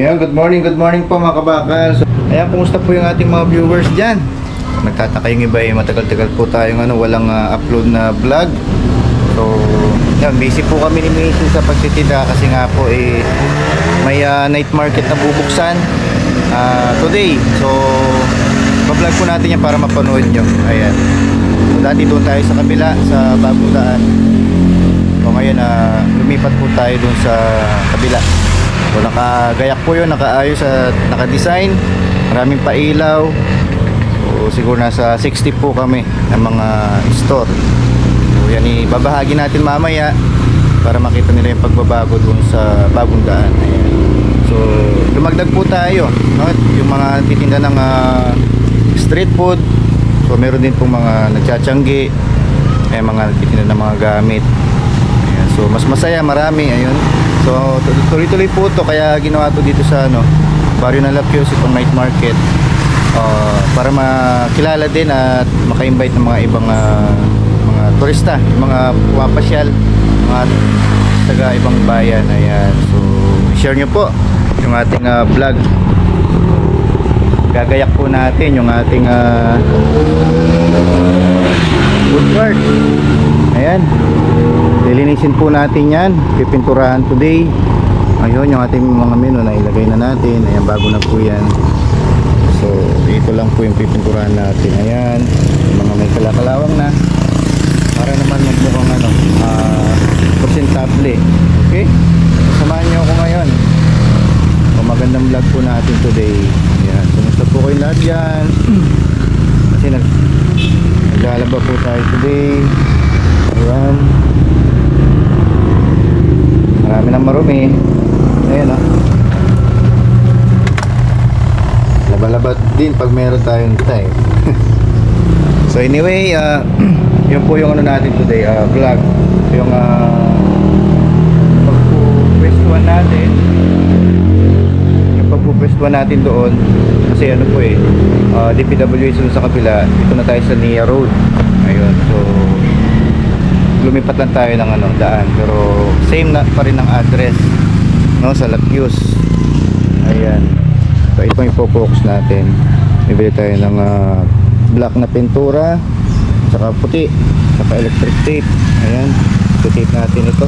Ayan, good morning po mga kabakal. So, ayan, kumusta po yung ating mga viewers dyan? Nagtataka yung iba eh, matagal-tagal po tayong walang upload na vlog. So, yan, busy po kami ni Macy sa pagtitinda kasi nga po eh, may night market na bubuksan today. So, pa-vlog po natin yan para mapanood nyo. Ayan. So, dati doon tayo sa kabila, sa bagong daan. So, ngayon lumipat po tayo doon sa kabila. So, nakagayak po yun, nakaayos at nakadesign. Maraming pailaw. So, siguro nasa 60 po kami ng mga store. So, yan ibabahagi natin mamaya para makita nila yung pagbabago dun sa bagong daan. Ayan. So, lumagdag po tayo, no? Yung mga titinda ng street food. So, meron din pong mga nagtsatsyanggi. May mga titinda ng mga gamit. Ayan. So, mas masaya, marami. Ayun. So, tuloy-tuloy po ito. Kaya ginawa ito dito sa baryo ng Lapios, itong night market. Para makilala din at maka-invite ng mga ibang mga turista, mga pumapasyal, mga taga ibang bayan. Ayan. So, share nyo po yung ating vlog. Gagayak po natin yung ating food cart. Ayan. Lilinisin po natin yan. Pipinturahan today. Ayun, yung ating mga menu na ilagay na natin. Ayan, bago na po yan. So, ito lang po yung pipinturahan natin. Ayan, yung mga may kalakalawang na. Para naman magmukhang presentable. Okay? Samahan nyo ako ngayon. So, magandang vlog po natin today. Ayan, sumusta po kayo lahat yan. Kasi naglalaba po tayo today. Ayan. Marami ng marumi. Ayan Laba-laba din pag meron tayong time. So anyway, yun po yung natin today, vlog. Yung pagpupwestuhan natin. Yung pagpupwestuhan natin doon. Kasi po DPWH doon sa kabila. Dito na tayo sa Nia Road. Ayun, so lumipat lang tayo ng daan, pero same na pa rin ang address, no, sa Lapios. Ayan. So ito yung focus natin. Bibili tayo ng black na pintura, saka puti, saka electric tape. Ayan, tape natin ito.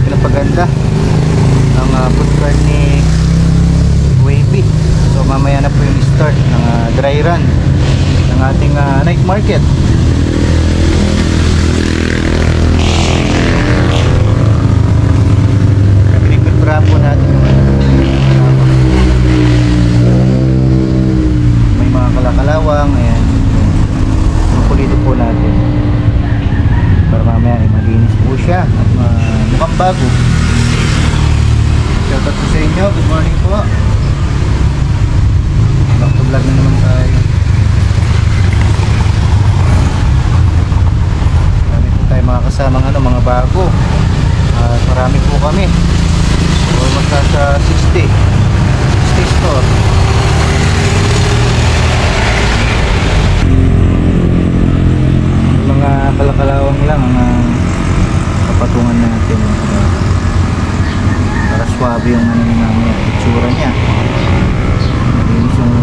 Pinapaganda ang food cart ni Wavy. So mamaya na po yung start ng dry run ng ating night market. Pinipinturahan po natin may mga kalakalawang. Ayan, mapulido po natin para mamaya ay malinis po siya at mukhang bago. Shoutout po sa inyo. Good morning po. Back to vlog na naman tayo. Marami po tayo mga kasamang mga bago. Marami po kami. Almost nasa 60 store. Mga kalakalawang lang ang patungan natin para swabe yung namin itsura niya. Malinis yung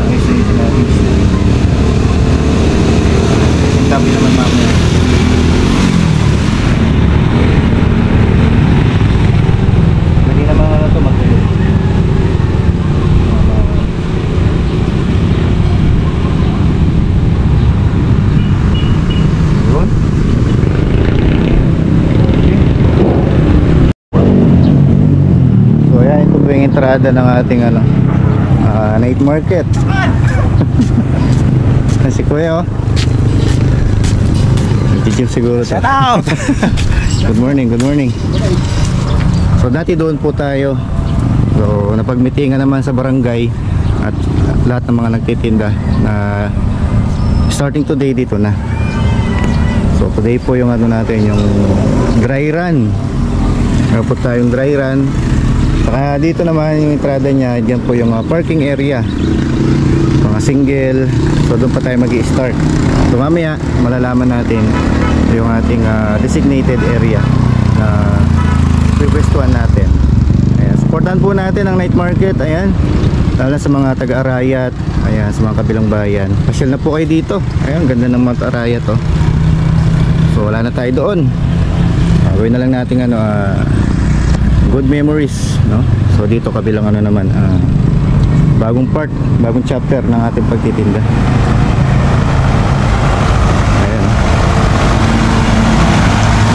ayos na natin entrada ng ating ano, night market. Si Kuya, oh. Nag-gym siguro siya. Good morning, good morning. So dati doon po tayo. So napagmitingan naman sa barangay at lahat ng mga nagtitinda na starting today dito na. So today po yung ano natin, yung dry run. Meron po tayong dry run. Saka dito naman yung entrada niya, dyan po yung parking area, mga single. So doon pa tayo mag-i-start. So mamaya malalaman natin yung ating designated area na requestuhan natin. Ayan, supportan po natin ang night market. Ayan, lalo sa mga taga-Arayat, ayan, sa mga kabilang bayan. Pasyal na po kayo dito. Ayan, ganda ng Mount Arayat, oh. So wala na tayo doon. Gawin na lang natin ano, good memories, no? So dito kabilang ano naman, bagong part, bagong chapter ng ating pagtitinda. Ayan.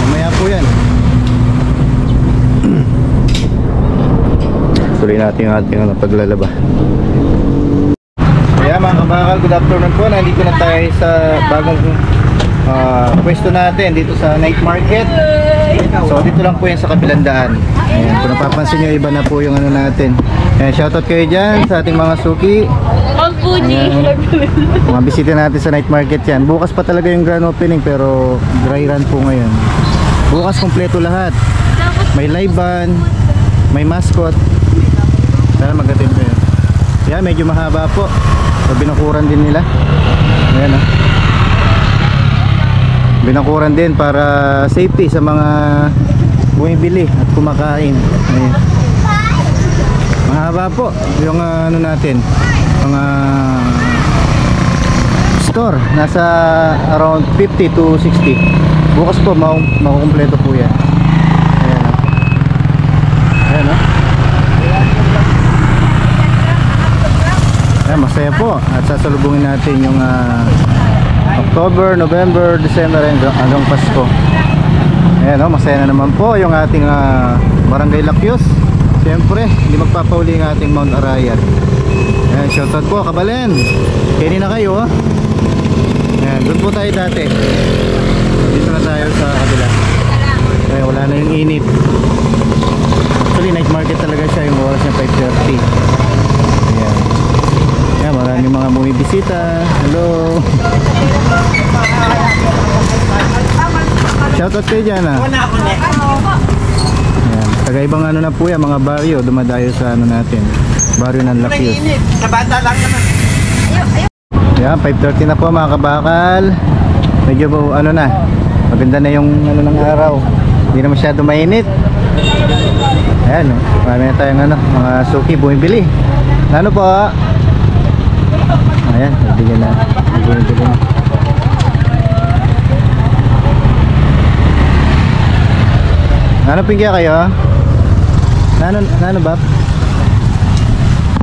Mamaya po yan. Tuloy natin yung ating ano, paglalaba. Kaya mga kabakal, good afternoon po. Nandito na tayo sa bagong pwesto natin dito sa night market. So dito lang po yan sa kabilang daan. Ayan, kung napapansin nyo, iba na po yung ano natin. Ayan, shoutout kayo dyan sa ating mga suki. Mga bisita natin sa night market yan. Bukas pa talaga yung grand opening pero dry run po ngayon. Bukas kompleto lahat. May live band, may mascot. Sana mag-attend kayo. Yan, medyo mahaba po. So binakuran din nila. Ayan, oh. Binakuran din para safety sa mga bumibili at kumakain. Ayan. Mahaba po yung ano natin, mga store. Nasa around 50 to 60. Bukas po makukumpleto po yan. Ayan, oh. Ayan, oh. Ayan, masaya po. At sasalubungin natin yung October, November, December hanggang Pasko. Ayan, oh, masaya na naman po yung ating Barangay Lakyos. Siyempre, hindi magpapauli ang ating Mount Arayat. Ayan, shoutout po, Kabalen. Kaya na kayo, oh. Ayan, doon po tayo dati. Dito na tayo sa kabila. Ayan, wala na yung init. Actually, night market talaga siya. Yung oras niya 5:30. Ayan. Ayan, maraming mga bumibisita. Hello. Shoutout kayo dyan, ah. Ayan, taga-ibang ano na po yan, mga baryo. Dumadayo sa ano natin, baryo ng Lakyos. Kabata lang naman. Ayan, 5:30 na po mga kabakal. Medyo ano na, maganda na yung ano ng araw. Hindi na masyado mainit. Ayan, oh. Marami na tayong ano, mga suki bumibili. Ano po? Ayan, bibigyan na. Bumibili na. Ano pingya kayo? Nano ba?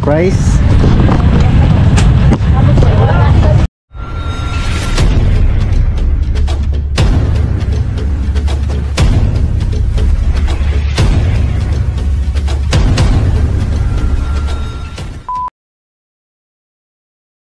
Price?